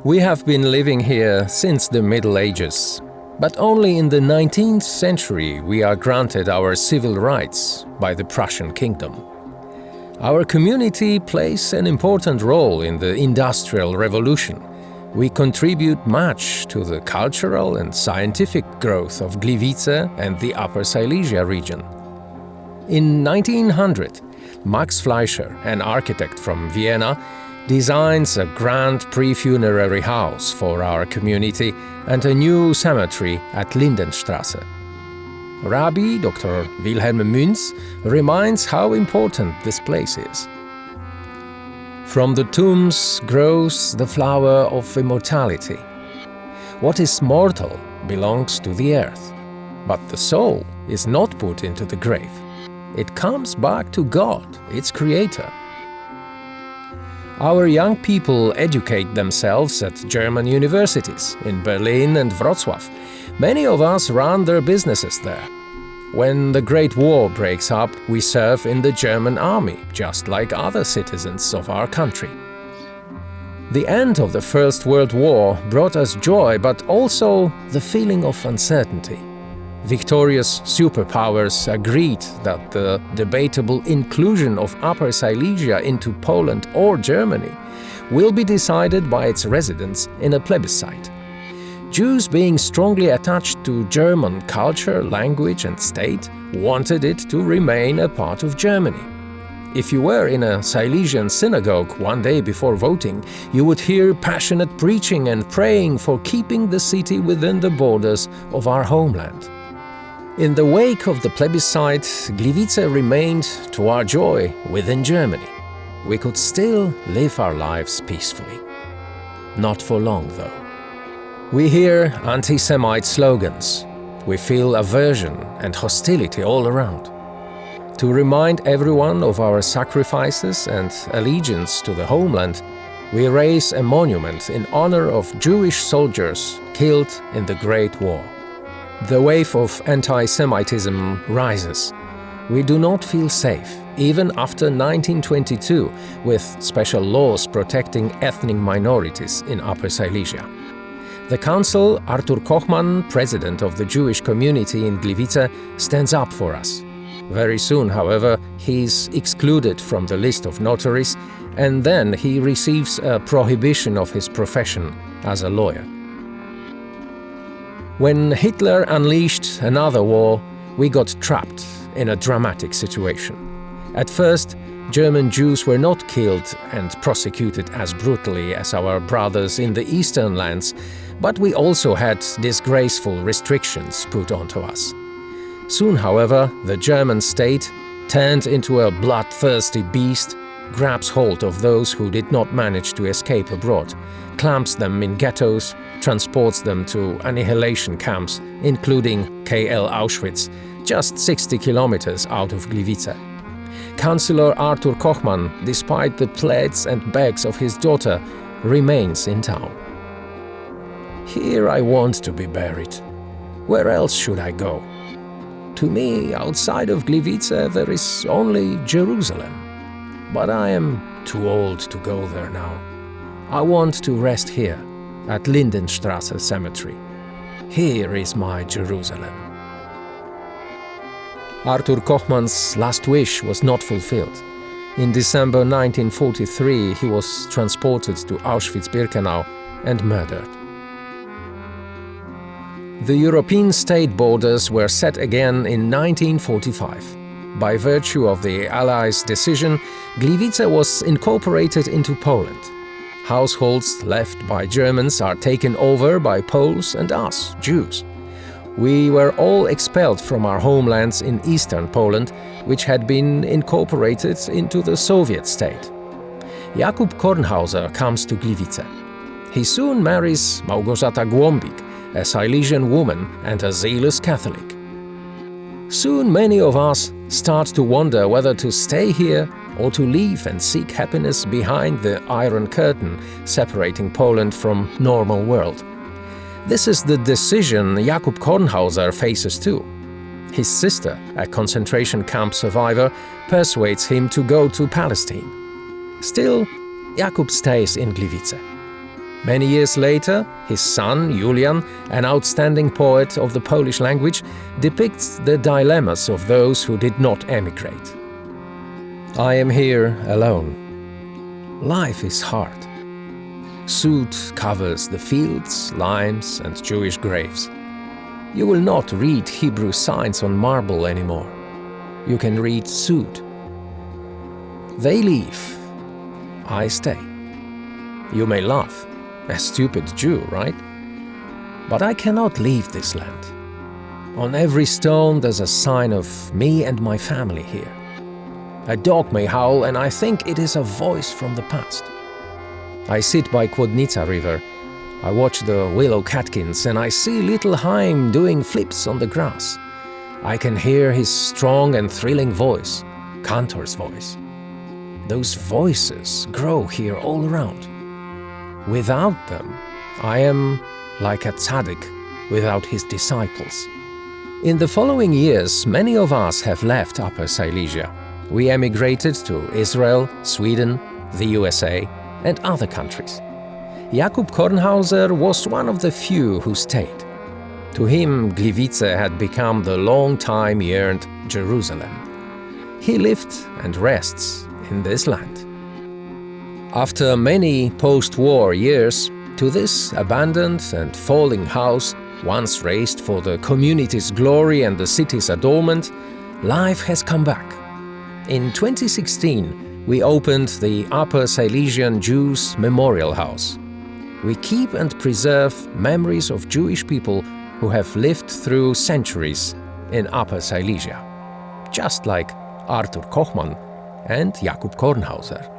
We have been living here since the Middle Ages, but only in the 19th century we are granted our civil rights by the Prussian kingdom. Our community plays an important role in the Industrial Revolution. We contribute much to the cultural and scientific growth of Gliwice and the Upper Silesia region. In 1900, Max Fleischer, an architect from Vienna, designs a grand pre-funerary house for our community and a new cemetery at Lindenstraße. Rabbi Dr. Wilhelm Münz reminds how important this place is. From the tombs grows the flower of immortality. What is mortal belongs to the earth, but the soul is not put into the grave. It comes back to God, its creator. Our young people educate themselves at German universities in Berlin and Wrocław. Many of us run their businesses there. When the Great War breaks up, we serve in the German army, just like other citizens of our country. The end of the First World War brought us joy, but also the feeling of uncertainty. Victorious superpowers agreed that the debatable inclusion of Upper Silesia into Poland or Germany will be decided by its residents in a plebiscite. Jews, being strongly attached to German culture, language and state, wanted it to remain a part of Germany. If you were in a Silesian synagogue one day before voting, you would hear passionate preaching and praying for keeping the city within the borders of our homeland. In the wake of the plebiscite, Gliwice remained, to our joy, within Germany. We could still live our lives peacefully. Not for long, though. We hear anti-Semite slogans. We feel aversion and hostility all around. To remind everyone of our sacrifices and allegiance to the homeland, we raise a monument in honor of Jewish soldiers killed in the Great War. The wave of anti-Semitism rises. We do not feel safe, even after 1922, with special laws protecting ethnic minorities in Upper Silesia. The Council, Artur Kochman, president of the Jewish community in Gliwice, stands up for us. Very soon, however, he is excluded from the list of notaries, and then he receives a prohibition of his profession as a lawyer. When Hitler unleashed another war, we got trapped in a dramatic situation. At first, German Jews were not killed and prosecuted as brutally as our brothers in the eastern lands, but we also had disgraceful restrictions put onto us. Soon, however, the German state, turned into a bloodthirsty beast, grabs hold of those who did not manage to escape abroad, clamps them in ghettos, transports them to annihilation camps, including KL Auschwitz, just 60 kilometers out of Gliwice. Councillor Artur Kochman, despite the plaids and bags of his daughter, remains in town. Here I want to be buried. Where else should I go? To me, outside of Gliwice, there is only Jerusalem. But I am too old to go there now. I want to rest here, at Lindenstraße Cemetery. Here is my Jerusalem. Artur Kochman's last wish was not fulfilled. In December 1943, he was transported to Auschwitz-Birkenau and murdered. The European state borders were set again in 1945. By virtue of the Allies' decision, Gliwice was incorporated into Poland. Households left by Germans are taken over by Poles and us, Jews. We were all expelled from our homelands in eastern Poland, which had been incorporated into the Soviet state. Jakub Kornhauser comes to Gliwice. He soon marries Małgorzata Głąbik, a Silesian woman and a zealous Catholic. Soon many of us start to wonder whether to stay here or to leave and seek happiness behind the Iron Curtain separating Poland from normal world. This is the decision Jakub Kornhauser faces too. His sister, a concentration camp survivor, persuades him to go to Palestine. Still, Jakub stays in Gliwice. Many years later, his son, Julian, an outstanding poet of the Polish language, depicts the dilemmas of those who did not emigrate. I am here alone. Life is hard. Soot covers the fields, limes, and Jewish graves. You will not read Hebrew signs on marble anymore. You can read soot. They leave. I stay. You may laugh. A stupid Jew, right? But I cannot leave this land. On every stone there's a sign of me and my family here. A dog may howl, and I think it is a voice from the past. I sit by Kłodnica River. I watch the willow catkins, and I see little Chaim doing flips on the grass. I can hear his strong and thrilling voice, Cantor's voice. Those voices grow here all around. Without them, I am like a tzaddik without his disciples. In the following years, many of us have left Upper Silesia. We emigrated to Israel, Sweden, the USA, and other countries. Jakub Kornhauser was one of the few who stayed. To him, Gliwice had become the long-time yearned Jerusalem. He lived and rests in this land. After many post-war years, to this abandoned and falling house, once raised for the community's glory and the city's adornment, life has come back. In 2016, we opened the Upper Silesian Jews Memorial House. We keep and preserve memories of Jewish people who have lived through centuries in Upper Silesia, just like Arthur Kochman and Jakub Kornhauser.